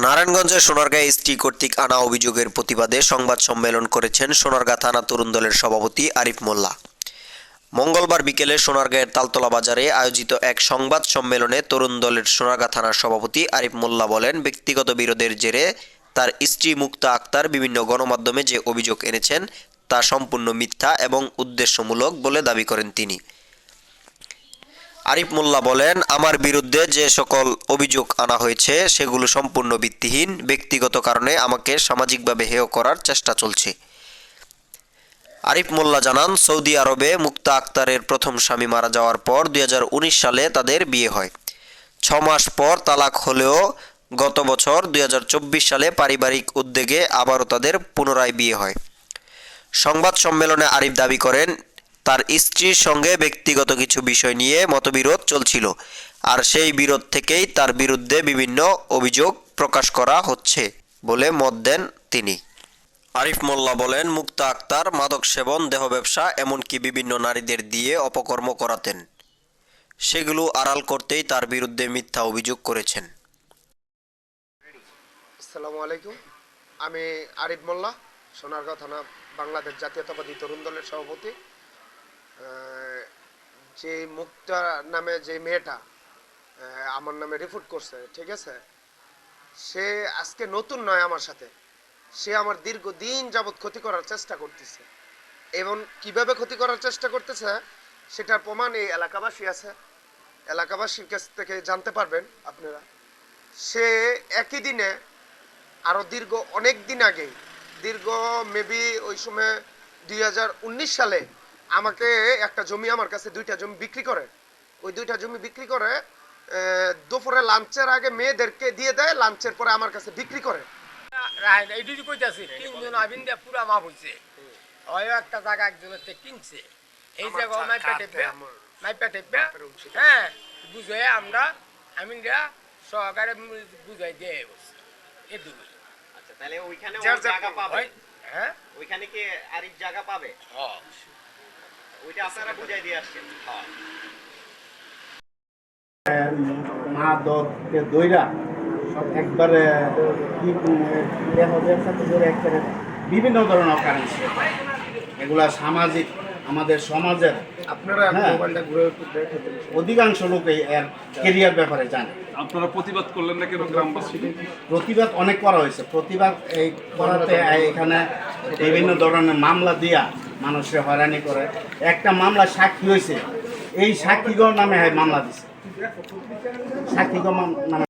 নারায়ণগঞ্জের সোনারগাঁয়ে এসটি কর্তৃক আনা অভিযোগের প্রতিবাদে সংবাদ সম্মেলন করেছেন সোনারগাঁ থানা তরুণ দলের সভাপতি আরিফ মোল্লা। মঙ্গলবার বিকেলে সোনারগাঁয়ের তালতলা বাজারে আয়োজিত এক সংবাদ সম্মেলনে তরুণ দলের সোনারগাঁ থানার সভাপতি আরিফ মোল্লা বলেন, ব্যক্তিগত বিরোধের জেরে তার স্ত্রী মুক্তা আক্তার বিভিন্ন গণমাধ্যমে যে অভিযোগ এনেছেন তা সম্পূর্ণ মিথ্যা এবং উদ্দেশ্যমূলক বলে দাবি করেন তিনি। আরিফ মোল্লা বলেন, আমার বিরুদ্ধে যে সকল অভিযোগ আনা হয়েছে সেগুলো সম্পূর্ণ ভিত্তিহীন। ব্যক্তিগত কারণে আমাকে সামাজিকভাবে হেয় করার চেষ্টা চলছে। আরিফ মোল্লা জানান, সৌদি আরবে মুক্তা আক্তারের প্রথম স্বামী মারা যাওয়ার পর 2019 সালে তাদের বিয়ে হয়। 6 মাস পর তালাক হলেও গত বছর 2024 সালে পারিবারিক উদ্যোগে আবারও তাদের পুনরায় বিয়ে হয়। সংবাদ সম্মেলনে আরিফ দাবি করেন, তার স্ত্রীর সঙ্গে ব্যক্তিগত কিছু বিষয় নিয়ে মতবিরোধ চলছিল, আর সেই বিরোধ থেকেই তার বিরুদ্ধে বিভিন্ন অভিযোগ প্রকাশ করা হচ্ছে বলে মত দেন তিনি। আরিফ মোল্লা বলেন, মুক্তা আক্তার মাদক সেবন, দেহ ব্যবসা, এমনকি বিভিন্ন নারীদের দিয়ে অপকর্ম করাতেন। সেগুলো আড়াল করতেই তার বিরুদ্ধে মিথ্যা অভিযোগ করেছেন। আসসালামু আলাইকুম। আমি আরিফ মোল্লা, সোনারগাঁও থানা বাংলাদেশ জাতীয়তাবাদী তরুণ দলের সভাপতি। যে মুক্তা নামে যে মেয়েটা আমার নামে রিপোর্ট করছে, ঠিক আছে, সে আজকে নতুন নয় আমার সাথে। সে আমার দীর্ঘদিন যাবৎ ক্ষতি করার চেষ্টা করতেছে, এবং কিভাবে ক্ষতি করার চেষ্টা করতেছে সেটার প্রমাণ এই এলাকাবাসী আছে, এলাকাবাসীর কাছ থেকে জানতে পারবেন আপনারা। সে একই দিনে আরও অনেক দিন আগে, মেবি ওই সময় 2019 সালে আমাকে একটা জমি, আমার কাছে 2টা জমি বিক্রি করে। ওই 2টা জমি বিক্রি করে দুপুরে লাঞ্চের আগে মেয়েদেরকে দিয়ে দেয়, লাঞ্চের পরে আমার কাছে বিক্রি করে। এইটুকু কইতাছি, 3 জন আবিন দিয়ে পুরা মাপ হইছে। ওই একটা জায়গা একজনের থেকে কিনছে, এই জায়গা মাইপা টেপে হ্যাঁ বুঝে আমরা আমিন দিয়া সহকারে বুঝাই দিয়ে বসছি এটুকুই। আচ্ছা, তাহলে ওইখানে জায়গা পাবে? হ্যাঁ, ওইখানে কি আরিফ জায়গা পাবে? হ্যাঁ, ওইটা আপনারা বুঝাই দিয়ে আসছেন। মাদককে দইরা একবারে কি দেহ ব্যবসাতে ধরে একবারে বিভিন্ন ধরনের কারেন্সি, এগুলা সামাজিক আমাদের সমাজের আপনারা মোবাইলটা ঘুরে একটু দেখে দিন। অধিকাংশ লোকই এর কেরিয়ার ব্যাপারে জানে। আপনারা প্রতিবাদ করলেন না কেন গ্রামবাসী? প্রতিবাদ অনেক করা হয়েছে। প্রতিবাদ এই করাতে এখানে বিভিন্ন ধরনের মামলা দিয়া মানুষের হয়রানি করে। একটা মামলা সাক্ষী হয়েছে, এই সাক্ষীগণ নামে মামলা দিছে, সাক্ষীগণ নামে